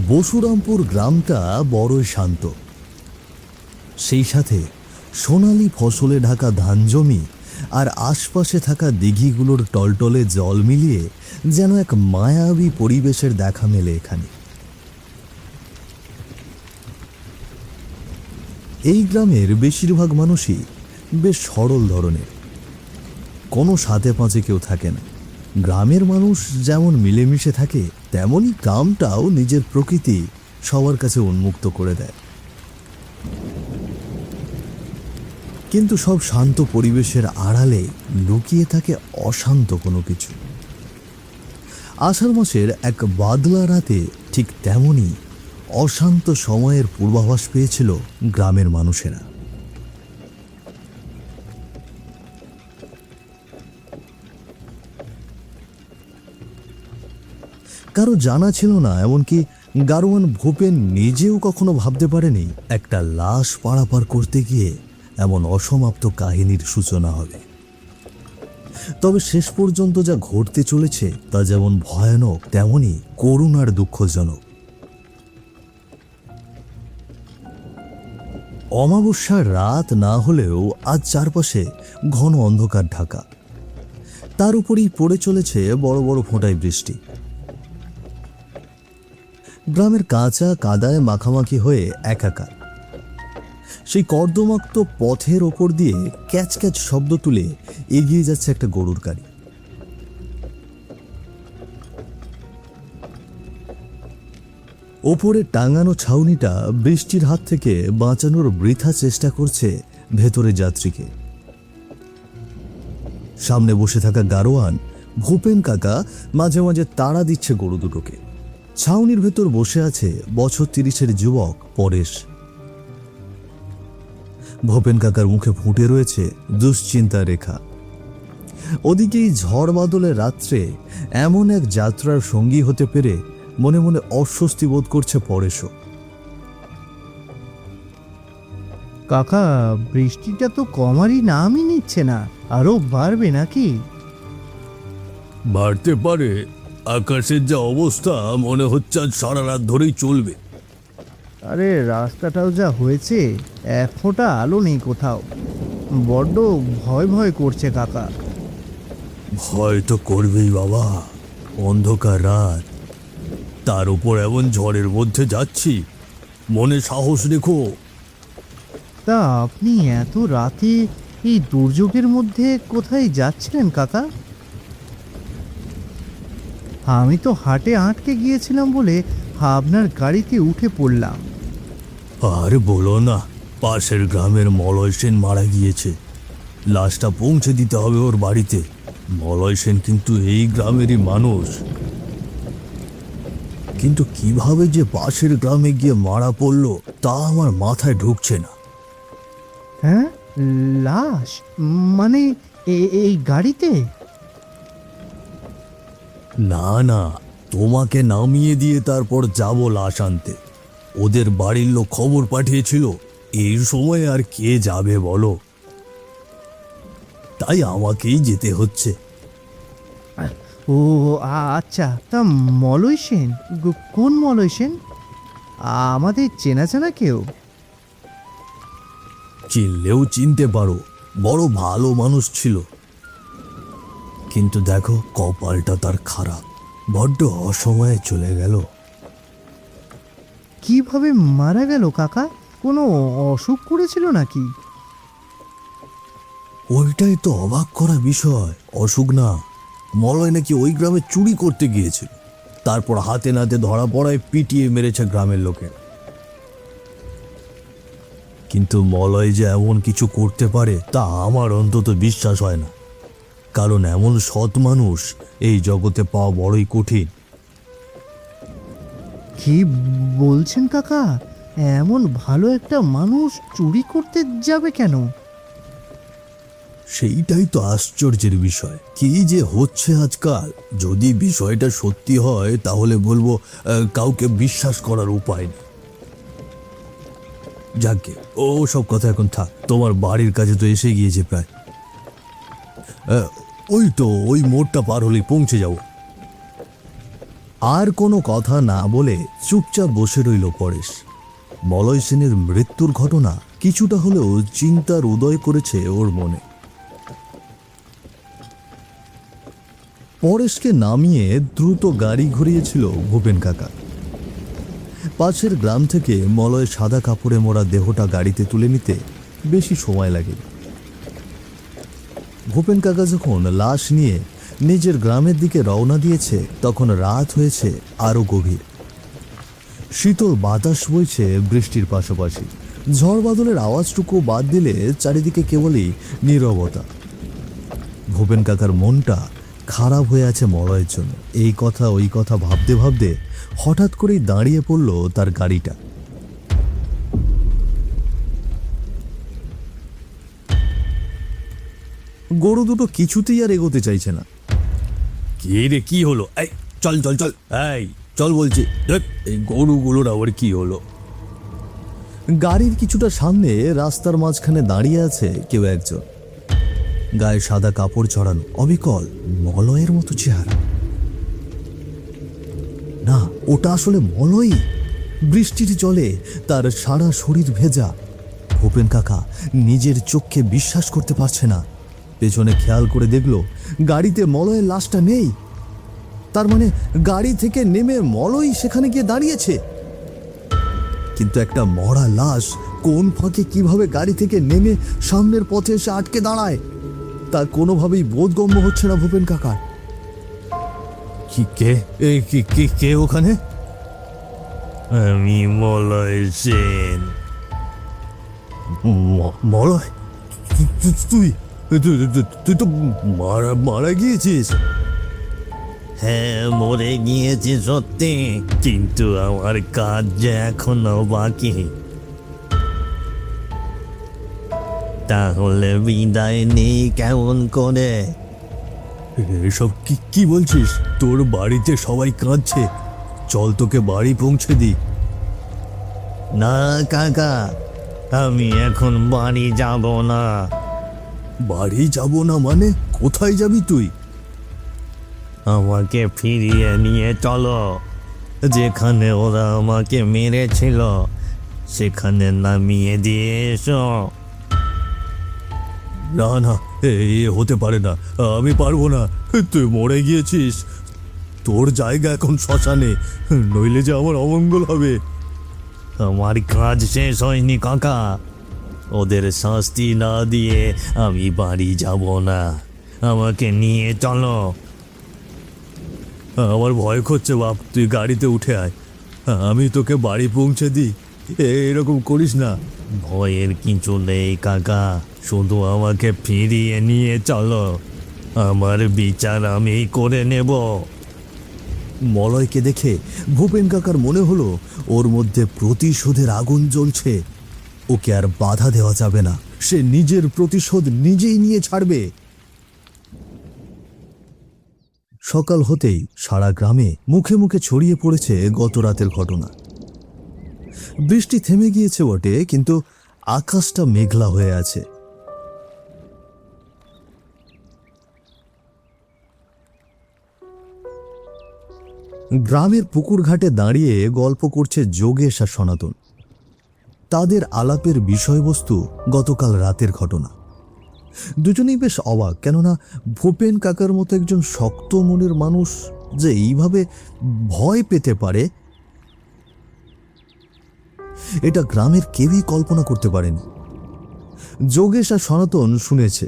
বসুরামপুর গ্রামটা বড়ই শান্ত। সেই সাথে সোনালি ফসলে ঢাকা ধান জমি আর আশপাশে থাকা দিঘিগুলোর টলটলে জল মিলিয়ে যেন এক মায়াবী পরিবেশের দেখা মেলে এখানে। এই গ্রামের বেশিরভাগ মানুষই বেশ সরল ধরনের, কোনো সাথে পাঁচে কেউ থাকে না। গ্রামের মানুষ যেমন মিলেমিশে থাকে, তেমনই গ্রামটাও নিজের প্রকৃতি সবার কাছে উন্মুক্ত করে দেয়। কিন্তু সব শান্ত পরিবেশের আড়ালে লুকিয়ে থাকে অশান্ত কোনো কিছু। আষাঢ় মাসের এক বাদলা রাতে ঠিক তেমনই অশান্ত সময়ের পূর্বাভাস পেয়েছিল গ্রামের মানুষেরা। কারো জানা ছিল না, এমনকি গারোয়ান ভূপেন নিজেও কখনো ভাবতে পারেনি একটা লাশ পারাপার করতে গিয়ে এমন অসমাপ্ত কাহিনীর সূচনা হবে। তবে শেষ পর্যন্ত যা ঘটতে চলেছে তা যেমন ভয়ানক, তেমনই করুণ আর দুঃখজনক। অমাবস্যার রাত না হলেও আজ চারপাশে ঘন অন্ধকার ঢাকা, তার উপরেই পড়ে চলেছে বড় বড় ফোঁটায় বৃষ্টি। গ্রামের কাঁচা কাদায় মাখামাখি হয়ে একাকার। সেই কর্দমাক্ত পথের ওপর দিয়ে ক্যাচ ক্যাচ শব্দ তুলে এগিয়ে যাচ্ছে একটা গরুর গাড়ি। ওপরে টাঙানো ছাউনিটা বৃষ্টির হাত থেকে বাঁচানোর বৃথা চেষ্টা করছে ভেতরে যাত্রীকে। সামনে বসে থাকা গারোয়ান ভূপেন কাকা মাঝে মাঝে তাড়া দিচ্ছে গরু দুটোকে। ছাউনির ভেতর বসে আছে বছর 30-এর যুবক পরেশ। ভূপেন কাকার মুখে ফুটে রয়েছে দুশ্চিন্তার রেখা। ওদিকেই ঝড় বাদলের রাত্রে এমন এক যাত্রার সঙ্গী হতে পেরে মনে মনে অস্বস্তি বোধ করছে পরেশও। কাকা, বৃষ্টিটা তো কমারই নামই নিচ্ছে না, আরো বাড়বে নাকি? বাড়তে পারে, আকাশের যা অবস্থা মনে হচ্ছে আজ সারা রাত ধরেই চলবে। আরে রাস্তাটাও যা হয়েছে, এক ফোঁটা আলো নেই কোথাও। বড্ড ভয় ভয় করছে কাকা। ভয় তো করবেই বাবা, অন্ধকার রাত, তার উপর এমন ঝড়ের মধ্যে যাচ্ছি, মনে সাহস রেখো। তা আপনি এত রাতে এই দুর্যোগের মধ্যে কোথায় যাচ্ছিলেন কাকা? আমি তো হাটে আটকে গিয়েছিলাম বলে আপনার গাড়িতে উঠে পড়লাম। আর বলো না, পাশের গ্রামের মলয় সেন মারা গিয়েছে। লাশটা পৌঁছে দিতে হবে ওর বাড়িতে। মলয় সেন কিন্তু এই গ্রামেরই মানুষ, কিন্তু কিভাবে যে পাশের গ্রামে গিয়ে মারা পড়লো তা আমার মাথায় ঢুকছে না। হ্যাঁ, লাশ মানে এই গাড়িতে? না না, তোমাকে নামিয়ে দিয়ে তারপর যাব লাশ আনতে। ওদের বাড়ির লোক খবর পাঠিয়েছিল, এই সময় আর কে যাবে বলো, তাই আমাকেই যেতে হচ্ছে। ও আচ্ছা, তা মলয় সেন কোন মলয় সেন? আমাদের চেনা চেনা কেউ? চিনলেও চিনতে পারো, বড় ভালো মানুষ ছিল। কিন্তু দেখো কপালটা তার খারাপ, বড্ড অসময়ে চলে গেল। কিভাবে মারা গেল কাকা? কোনো অসুখ করেছিল নাকি? ওইটাই তো অবাক করা বিষয়। অসুখ না, মলয় নাকি ওই গ্রামে চুরি করতে গিয়েছিল, তারপর হাতে নাতে ধরা পড়ায় পিটিয়ে মেরেছে গ্রামের লোকের। কিন্তু মলয় যে এমন কিছু করতে পারে তা আমার অন্তত বিশ্বাস হয় না, কারণ এমন সৎ মানুষ এই জগতে পাওয়া বড়ই কঠিন। কি বলছেন কাকা? এমন ভালো একটা মানুষ চুরি করতে যাবে কেন? সেইটাই তো আশ্চর্যের বিষয়। কি যে হচ্ছে আজকাল, যদি বিষয়টা সত্যি হয় তাহলে বলবো কাউকে বিশ্বাস করার উপায় নেই। যাকে ও সব কথা এখন থাক, তোমার বাড়ির কাছে তো এসে গিয়েছে প্রায়। ওই তো ওই মোড়টা পার হলেই পৌঁছে যাব। আর কোনো কথা না বলে চুপচাপ বসে রইল পরেশ। মলয় সেনের মৃত্যুর ঘটনা কিছুটা হলেও চিন্তার উদয় করেছে ওর মনে। পরেশকে নামিয়ে দ্রুত গাড়ি ঘুরিয়েছিল ভূপেন কাকা। পাশের গ্রাম থেকে মলয় সাদা কাপড়ে মোড়া দেহটা গাড়িতে তুলে নিতে বেশি সময় লাগে। ভূপেন কাকা যখন লাশ নিয়ে নিজের গ্রামের দিকে রওনা দিয়েছে তখন রাত হয়েছে আরো গভীর। শীতল বাতাস বইছে বৃষ্টির পাশাপাশি। ঝড় বাদলের আওয়াজটুকু বাদ দিলে চারিদিকে কেবলই নীরবতা। ভূপেন কাকার মনটা খারাপ হয়ে আছে মলয়ের জন্য। এই কথা ওই কথা ভাবতে ভাবতে হঠাৎ করেই দাঁড়িয়ে পড়ল তার গাড়িটা। গরু দুটো কিছুতেই আর এগোতে চাইছে না। কি রে, কি হলো? এই চল চল চল, এই চল বলছি। এই গরুগুলোর আবার কি হলো? গাড়ির কিছুটা সামনে রাস্তার মাঝখানে দাঁড়িয়ে আছে কেউ একজন। গায়ে সাদা কাপড় ছড়ানো, অবিকল মলয়ের মতো চেহারা। না, ওটা আসলে মলয়ই। বৃষ্টির জলে তার সারা শরীর ভেজা। ভূপেন কাকা নিজের চোখকে বিশ্বাস করতে পারছে না। পেছনে খেয়াল করে দেখল গাড়িতে মলয়ের লাশটা নেই। তার মানে গাড়ি থেকে নেমে মলয় সেখানে গিয়ে দাঁড়িয়েছে। কিন্তু একটা মরা লাশ কোন ফাঁকে কিভাবে গাড়ি থেকে নেমে সামনের পথে এসে আটকে দাঁড়ায় তা কোনোভাবেই বোধগম্য হচ্ছে না ভূপেন কাকার। কি কে কে ওখানে? আমি মলয় সেন। মলয়, তুই তুই তো মারা গিয়েছিস। হ্যাঁ, মরে গিয়েছি সত্যি, কিন্তু আমার কাজ যে এখনো বাকি। তাহলে বিদায় নেই কেমন করে? এসব কি বলছিস? তোর বাড়িতে সবাই কাঁদছে, চল তোকে বাড়ি পৌঁছে দি। না কাকা, আমি এখন বাড়ি যাব না। বাড়ি যাব না মানে? কোথায় যাবি তুই? আমাকে ফিরিয়ে নিয়ে চলো। যেখানে ওরা আমাকে মেরেছিল সেখানে নামিয়ে দিয়ে এসো। না না, এ হতে পারে না, আমি পারবো না। তুই মরে গিয়েছিস, তোর জায়গা এখন শ্মশানে, নইলে যে আমার অমঙ্গল হবে। আমার কাজ শেষ হয়নি কাকা। ওদের শাস্তি না দিয়ে আমি বাড়ি যাব না। আমাকে নিয়ে চলো। আমার ভয় করছে বাপ, তুই গাড়িতে উঠে আয়, আমি তোকে বাড়ি পৌঁছে দিই। এরকম করিস না। ভয়ের কিছু নেই কাকা, শুধু আমাকে ফিরিয়ে নিয়ে চলো। আমার বিচার আমি করে নেব। মলয়কে দেখে ভূপেন কাকার মনে হলো ওর মধ্যে প্রতিশোধের আগুন জ্বলছে। ওকে আর বাধা দেওয়া যাবে না, সে নিজের প্রতিশোধ নিজেই নিয়ে ছাড়বে। সকাল হতেই সারা গ্রামে মুখে মুখে ছড়িয়ে পড়েছে গত রাতের ঘটনা। বৃষ্টি থেমে গিয়েছে বটে, কিন্তু আকাশটা মেঘলা হয়ে আছে। গ্রামের পুকুর ঘাটে দাঁড়িয়ে গল্প করছে যোগেশ আর সনাতন। তাদের আলাপের বিষয়বস্তু গতকাল রাতের ঘটনা। দুজনেই বেশ অবাক, কেননা ভূপেন কাকার মতো একজন শক্ত মনের মানুষ যে এইভাবে ভয় পেতে পারে এটা গ্রামের কেউই কল্পনা করতে পারেনি। যোগেশ আর সনাতন শুনেছে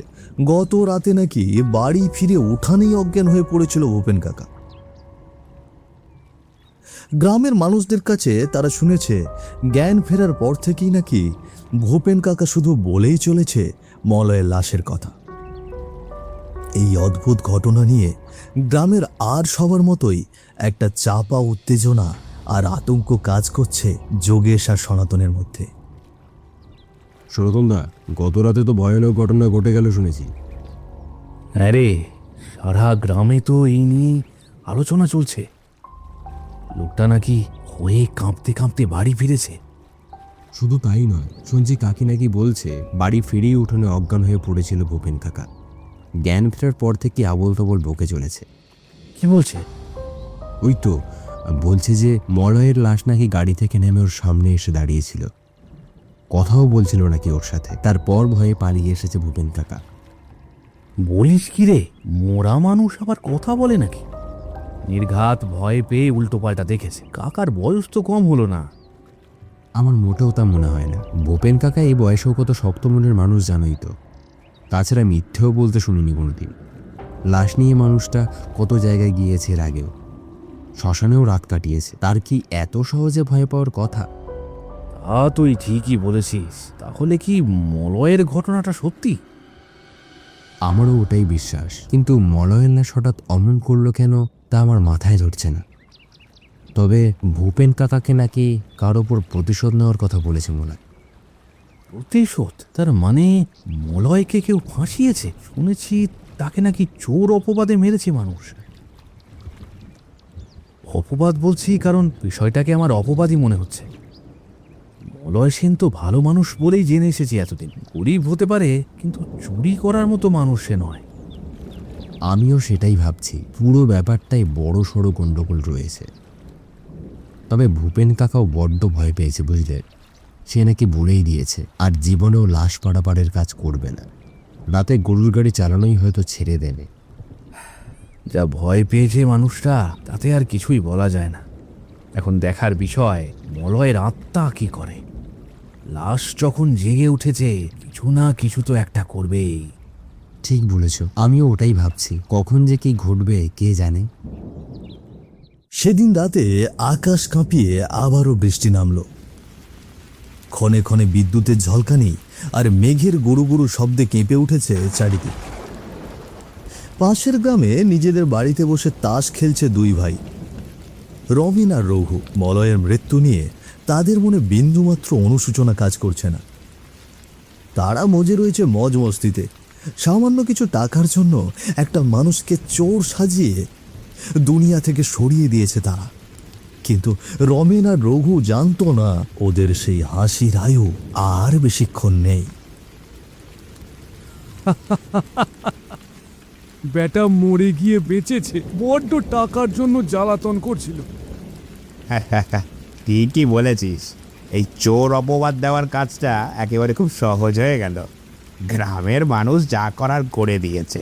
গত রাতে নাকি বাড়ি ফিরে উঠানেই অজ্ঞান হয়ে পড়েছিল ভূপেন কাকা। গ্রামের মানুষদের কাছে তারা শুনেছে জ্ঞান ফেরার পর থেকেই নাকি ভূপেন কাকা শুধু বলেই চলেছে মলয়ের লাশের কথা। এই অদ্ভুত ঘটনা নিয়ে গ্রামের আর সবার মতোই একটা চাপা উত্তেজনা আর আতঙ্ক কাজ করছে যোগেশ আর সনাতনের মধ্যে। সনাতনদা, গত রাতে তো ভয়ানক ঘটনা ঘটে গেল শুনেছি। আরে, সারা গ্রামে তো এই নিয়ে আলোচনা চলছে। লোকটা নাকি হয়ে কাঁপতে কাঁপতে বাড়ি ফিরেছে। শুধু তাই নয়, শুনছি কাকি নাকি বলছে বাড়ি ফিরেই উঠোনে অজ্ঞান হয়ে পড়েছিল ভূপেন কাকা। জ্ঞান ফেরার পর থেকে আবোল তাবোল বকে চলেছে। কি বলছে? ওই তো বলছে যে মলয়ের লাশ নাকি গাড়ি থেকে নেমে ওর সামনে এসে দাঁড়িয়েছিল, কথাও বলছিল নাকি ওর সাথে। তারপর ভয়ে পালিয়ে এসেছে ভূপেন কাকা। বলিস কি রে, মোরা মানুষ আবার কথা বলে নাকি? নির্ঘাত ভয় পেয়ে উল্টোপাল্টা দেখেছে। কাকার বয়স তো কম হলো না। আমার মোটেও তা মনে হয় না। ভূপেন কাকা এই বয়সেও কত শক্ত মনের মানুষ জানোই তো। তাছাড়া মিথ্যেও বলতে শুনিনি কোনোদিন। লাশ নিয়ে মানুষটা কত জায়গায় গিয়েছে এর আগেও, শ্মশানেও রাত কাটিয়েছে। তার কি এত সহজে ভয় পাওয়ার কথা? তা তুই ঠিকই বলেছিস। তাহলে কি মলয়ের ঘটনাটা সত্যি? আমারও ওটাই বিশ্বাস, কিন্তু মলয়ের লাশ হঠাৎ অমন করলো কেন তা আমার মাথায় ধরছে না। তবে ভূপেন কাকাকে নাকি কার ওপর প্রতিশোধ নেওয়ার কথা বলেছে মনে হয়। প্রতিশোধ? তার মানে মলয়কে কেউ ফাঁসিয়েছে? শুনেছি তাকে নাকি চোর অপবাদে মেরেছে মানুষ। অপবাদ বলছি কারণ বিষয়টাকে আমার অপবাদই মনে হচ্ছে। মলয় সেন তো ভালো মানুষ বলেই জেনে এসেছি এতদিন। গরিব হতে পারে, কিন্তু চুরি করার মতো মানুষ সে নয়। আমিও সেটাই ভাবছি। পুরো ব্যাপারটাই বড় সড়ো গণ্ডগোল রয়েছে। তবে ভূপেন কাকাও বড্ড ভয় পেয়েছে বুঝলে। সে নাকি বলেই দিয়েছে আর জীবনেও লাশ পাড়াপাড়ের কাজ করবে না। রাতে গরুর গাড়ি চালানোই হয়তো ছেড়ে দেবে। যা ভয় পেয়েছে মানুষটা, তাতে আর কিছুই বলা যায় না। এখন দেখার বিষয় মলয়ের আত্মা কি করে। লাশ যখন জেগে উঠেছে, কিছু না কিছু তো একটা করবেই। ঠিক বলেছ, আমিও ওটাই ভাবছি। কখন যে কি ঘটবে কে জানে। সেদিন রাতে আকাশ কাঁপিয়ে আবারও বৃষ্টি নামল। ক্ষণে ক্ষণে বিদ্যুতের ঝলকানি আর মেঘের গুরু গুরু শব্দে কেঁপে উঠেছে চারিদিক। পাশের গ্রামে নিজেদের বাড়িতে বসে তাস খেলছে দুই ভাই, রবিন আর রঘু। মলয়ের মৃত্যু নিয়ে তাদের মনে বিন্দুমাত্র অনুশোচনা কাজ করছে না। তারা মজে রয়েছে মজ মস্তিতে। সামান্য কিছু টাকার জন্য একটা মানুষকে চোর সাজিয়ে দুনিয়া থেকে সরিয়ে দিয়েছে তারা। কিন্তু রমেন আর রঘু জানতো না ওদের সেই হাসির আয়ু আর বেশিক্ষণ নেই। বেটা মরে গিয়ে বেঁচেছে, বড্ড টাকার জন্য জ্বালাতন করছিল। ঠিকই বলেছিস। এই চোর অপবাদ দেওয়ার কাজটা একেবারে খুব সহজ হয়ে গেল। গ্রামের মানুষ যা করার করে দিয়েছে।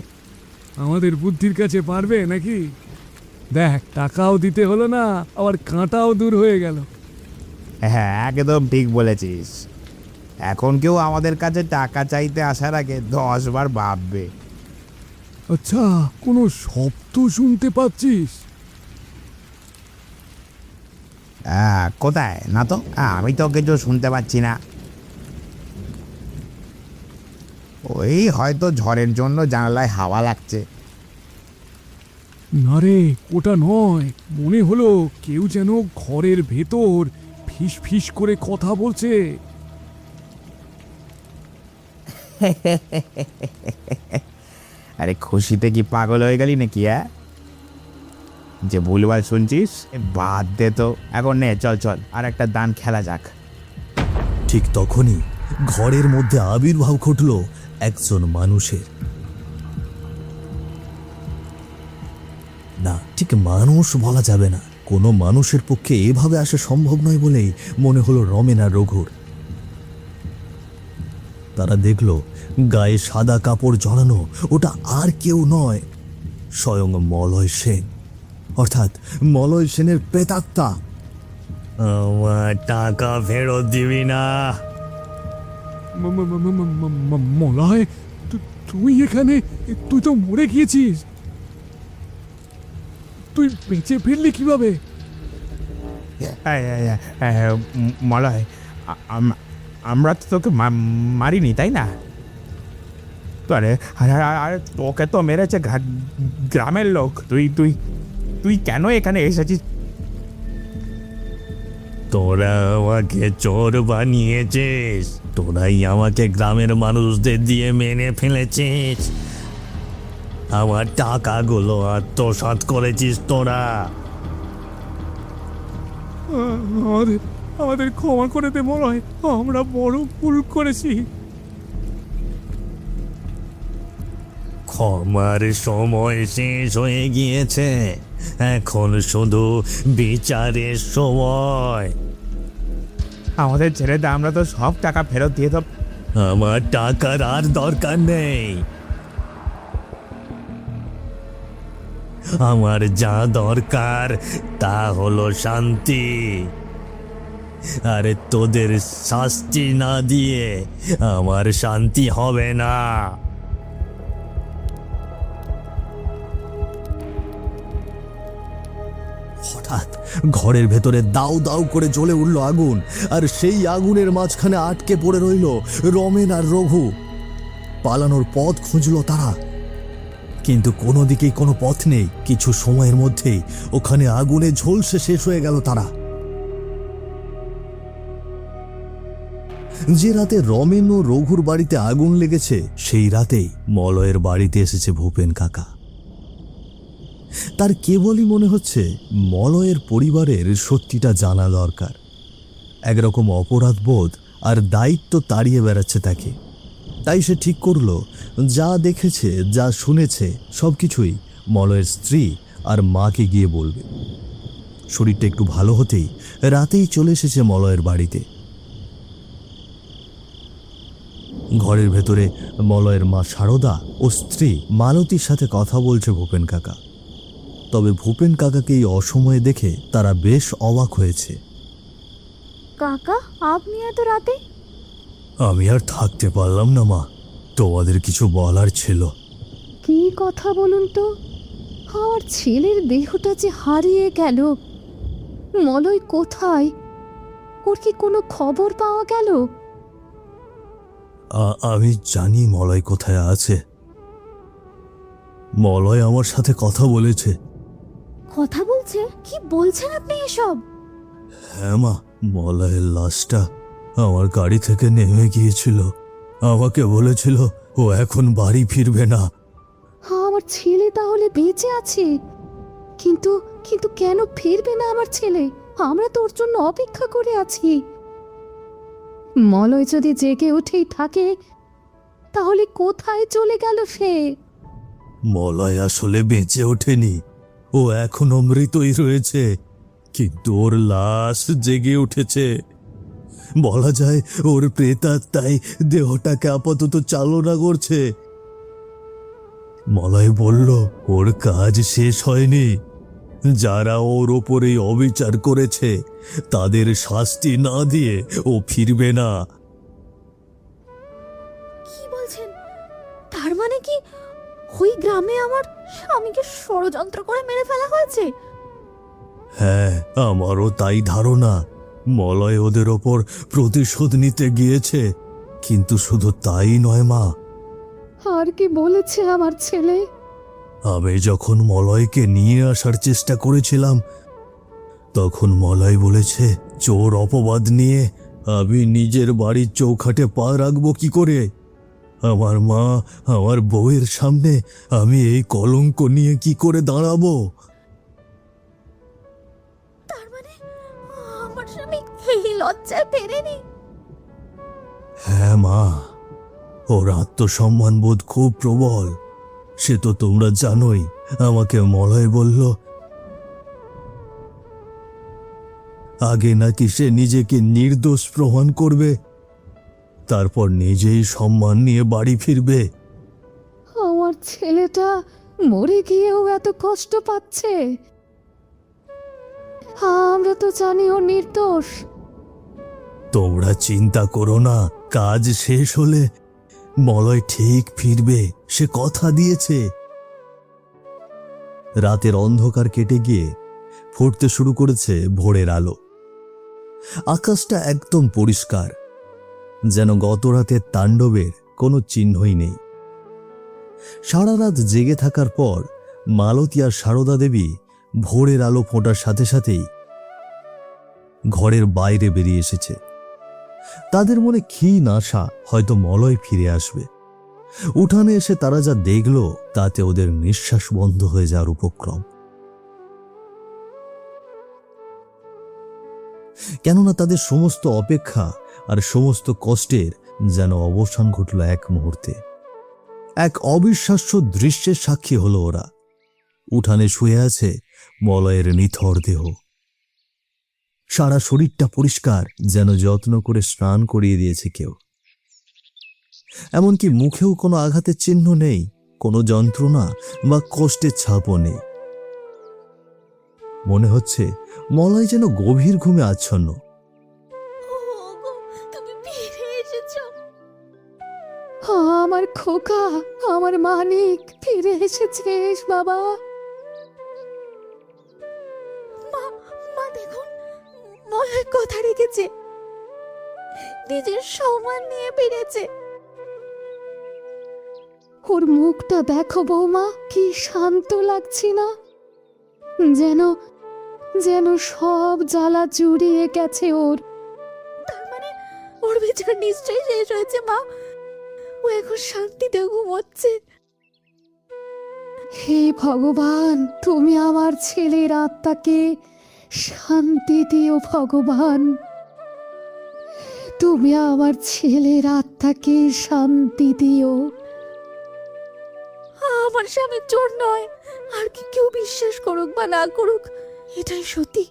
আমাদের বুদ্ধির কাছে পারবে নাকি? দেখ, টাকাও দিতে হলো না, আবার কাঁটাও দূর হয়ে গেল। হ্যাঁ, একদম ঠিক বলেছিস। এখন কেউ আমাদের কাছে টাকা চাইতে আসার আগে 10 বার ভাববে। আচ্ছা, কোনো শব্দ শুনতে পাচ্ছিস? হ্যাঁ, কোথায়? না তো, আমি তো কিছু শুনতে পাচ্ছি না। ওই হয়তো ঝড়ের জন্য জানালায় হাওয়া লাগছে। না রে, ওটা নয়। মনে হলো কেউ যেন ঘরের ভেতর ফিস ফিস করে কথা বলছে। আরে খুশিতে কি পাগল হয়ে গেলি নাকি? যে ভুলভাল শুনছিস বাদ দে তো। এখন নে, চল চল আর একটা দান খেলা যাক। ঠিক তখনই ঘরের মধ্যে আবির্ভাব ঘটল একজন মানুষের। না, ঠিক মানুষ বলা যাবে না। কোনো মানুষের পক্ষে এভাবে আসা সম্ভব নয় বলেই মনে হলো রমেন আর রঘুর। তারা দেখল গায়ে সাদা কাপড় জড়ানো ওটা আর কেউ নয়, স্বয়ং মলয় সেন, অর্থাৎ মলয় সেনের প্রেতাত্মা। আমার টাকা ফেরত দিবি না? মলয়, তুই এখানে? তুই তো মরে গিয়েছিস। তুই বেঁচে ফিরলি কিভাবে? মলয়, আমরা তো তোকে মারিনি, তাই না? আরে আরে তোকে তো মেরেছে গ্রামের লোক। তুই তুই তুই কেন এখানে এসেছিস? তোরা আমাকে চোর বানিয়েছিস। তোরাই আমাকে গ্রামের মানুষদের দিয়ে মেনে ফেলেছিস। আমার টাকাগুলো আত্মসাৎ করেছিস তোরা। আমাদের ক্ষমা করে দে মলয়, আমরা বড় ভুল করেছি। ক্ষমার সময় শেষ হয়ে গিয়েছে। এখন শুধু বিচারের সময়। আমাদের ছেড়ে দে, আমরা তো সব টাকা ফেরত দিয়ে দেব। আমার টাকার আর দরকার নেই। আমার যা দরকার তা হলো শান্তি। আরে তোদের শাস্তি না দিয়ে আমার শান্তি হবে না। হঠাৎ ঘরের ভেতরে দাউ দাউ করে জ্বলে উঠল আগুন, আর সেই আগুনের মাঝখানে আটকে পড়ে রইল রমেন আর রঘু। পালানোর পথ খুঁজল তারা, কিন্তু কোনো দিকেই কোনো পথ নেই। কিছু সময়ের মধ্যেই ওখানে আগুনে ঝলসে শেষ হয়ে গেল তারা। যে রাতে রমেন ও রঘুর বাড়িতে আগুন লেগেছে, সেই রাতেই মলয়ের বাড়িতে এসেছে ভূপেন কাকা। তার কেবলই মনে হচ্ছে মলয়ের পরিবারের সত্যিটা জানা দরকার। একরকম অপরাধ বোধ আর দায়িত্ব তাড়িয়ে বেড়াচ্ছে তাকে। তাই সে ঠিক করল, যা দেখেছে যা শুনেছে সবকিছুই মলয়ের স্ত্রী আর মাকে গিয়ে বলবে। শরীরটা একটু ভালো হতেই রাতেই চলে এসেছে মলয়ের বাড়িতে। ঘরের ভেতরে মলয়ের মা সারদা ও স্ত্রী মালতীর সাথে কথা বলছে ভূপেন কাকা। তবে ভূপেন কাকাকে এই অসময়ে দেখে তারা বেশ অবাক হয়েছে। কাকা, আপনি এত রাতে? আমি আর থাকতে পারলাম না মা, তোমাদের কিছু বলার ছিল। কি কথা বলুন তো? আমার ছেলের দেহটা যে হারিয়ে গেল, মলয় কোথায়? ওর কি কোনো খবর পাওয়া গেল? আমি জানি মলয় কোথায় আছে। মলয় আমার সাথে কথা বলেছে। কথা বলছে? কি বলছেন আপনি এসব? হ্যাঁ মা, মলয়ের লাশটা আমার গাড়ি থেকে নেমে গিয়েছিল। আমাকে বলেছিল ও এখন বাড়ি ফিরবে না। আমার ছেলে তাহলে বেঁচে আছে, কিন্তু কিন্তু কেন ফিরবে না আমার ছেলে? আমরা তো ওর জন্য অপেক্ষা করে আছি। মলয় যদি জেগে উঠেই থাকে, তাহলে কোথায় চলে গেল সে? মলয় আসলে বেঁচে ওঠেনি, ও এখনো মৃতই রয়েছে, কিন্তু ওর লাশ জেগে উঠেছে। বলা যায় ওর প্রেতাত্মাই দেহটাকে আপাতত চালনা করছে। মলয় বলল ওর কাজ শেষ হয়নি। যারা ওর ওপরে অবিচার করেছে তাদের শাস্তি না দিয়ে ও ফিরবে না। কি বলছেন? তার মানে কি ওই গ্রামে আমার স্বামীকে ষড়যন্ত্র করে মেরে ফেলা হয়েছে? হ্যাঁ, আমারও তাই ধারণা। মলয় ওদের ওপর প্রতিশোধ নিতে গিয়েছে, কিন্তু শুধু তাই নয় মা। আর কি বলেছে আমার ছেলে? আমি যখন মলয়কে নিয়ে আসার চেষ্টা করেছিলাম, তখন মলয় বলেছে চোর অপবাদ নিয়ে আমি নিজের বাড়ির চৌখাটে পা রাখবো কি করে? আমার মা, আমার বউয়ের সামনে আমি এই কলঙ্ক নিয়ে কি করে দাঁড়াবো? তার মানে আমার স্বামী এই লজ্জায় পেরেনি? হ্যাঁ মা, ওর আত্মসম্মান বোধ খুব প্রবল। সে তো তোমরা জানোই। আমাকে মলয় বলল আগে নাকি সে নিজেকে নির্দোষ প্রমাণ করবে, তারপর নিজেই সম্মান নিয়ে বাড়ি ফিরবে। আমার ছেলেটা মরে গিয়েও এত কষ্ট পাচ্ছে। আমরা তো জানি ও নির্দোষ। তোমরা চিন্তা করো না, কাজ শেষ হলে মলয় ঠিক ফিরবে, সে কথা দিয়েছে। রাতের অন্ধকার কেটে গিয়ে ফুটতে শুরু করেছে ভোরের আলো। আকাশটা একদম পরিষ্কার, যেন গত রাতের তাণ্ডবের কোনো চিহ্নই নেই। সারা রাত জেগে থাকার পর মালতী আর সারদা দেবী ভোরের আলো ফোটার সাথে সাথেই ঘরের বাইরে বেরিয়ে এসেছে। তাদের মনে ক্ষীণ আশা হয়তো মলয় ফিরে আসবে। উঠানে এসে তারা যা দেখল তাতে ওদের নিঃশ্বাস বন্ধ হয়ে যাওয়ার উপক্রম। কেননা তাদের সমস্ত অপেক্ষা আর সমস্ত কষ্টের যেন অবসান ঘটল এক মুহূর্তে। এক অবিশ্বাস্য দৃশ্যের সাক্ষী হলো ওরা। উঠানে শুয়ে আছে মলয়ের নিথর দেহ। সারা শরীরটা পরিষ্কার, যেন যত্ন করে স্নান করিয়ে দিয়েছে কেউ। এমনকি মুখেও কোনো আঘাতের চিহ্ন নেই, কোনো যন্ত্রণা বা কষ্টের ছাপও নেই। মনে হচ্ছে মলয় যেন গভীর ঘুমে আচ্ছন্ন। তুমি ফিরে এসেছো। আমার খোকা, আমার মানিক, ফিরে এসেছিস বাবা। মা দেখুন, মলয় কথা রেখেছে, নিজের সম্মান নিয়ে ফিরেছে। ওর মুখটা দেখো বৌমা, কি শান্ত লাগছে না? যেন যেন সব জ্বালা জুড়িয়ে গেছে ওর। তার মানে ওর বিচার নিশ্চয়ই শেষ হয়েছে মা, ও এখন শান্তিতে ঘুমোচ্ছে। হে ভগবান, তুমি আমার ছেলের আত্মাকে শান্তি দিও ভগবান, তুমি আমার ছেলের আত্মাকে শান্তি দিও। আমার স্বামী চোর নয়, আর কি কেউ বিশ্বাস করুক বা না করুক, এটাই সত্যি।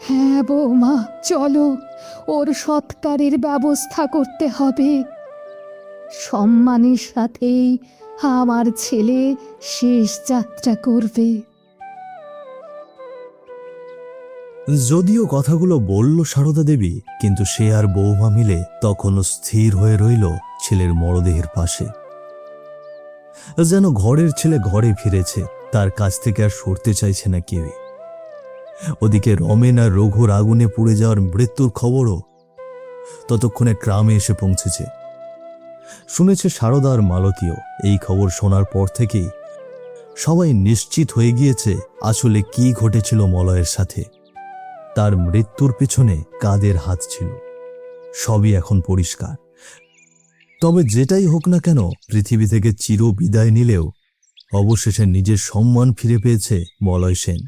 হ্যাঁ বৌমা, চলো, ওর সৎকারের ব্যবস্থা করতে হবে। সম্মানের সাথেই আমার ছেলে শেষ যাত্রা করবে। যদিও কথাগুলো বলল সারদা দেবী, কিন্তু সে আর বৌমা মিলে তখনও স্থির হয়ে রইল ছেলের মরদেহের পাশে। যেন ঘরের ছেলে ঘরে ফিরেছে, তার কাছ থেকে আর সরতে চাইছে না কেউই। ওদিকে রমেন আর রঘুর আগুনে পুড়ে যাওয়ার মৃত্যুর খবরও ততক্ষণে গ্রামে এসে পৌঁছেছে। শুনেছে সারদা আর মালতীও। এই খবর শোনার পর থেকেই সবাই নিশ্চিত হয়ে গিয়েছে আসলে কি ঘটেছিল মলয়ের সাথে। তার মৃত্যুর পেছনে কাদের হাত ছিল, সবই এখন পরিষ্কার। তবে যেটাই হোক না কেন, পৃথিবী থেকে চির বিদায় নিলেও অবশেষে নিজের সম্মান ফিরে পেয়েছে মলয় সেন।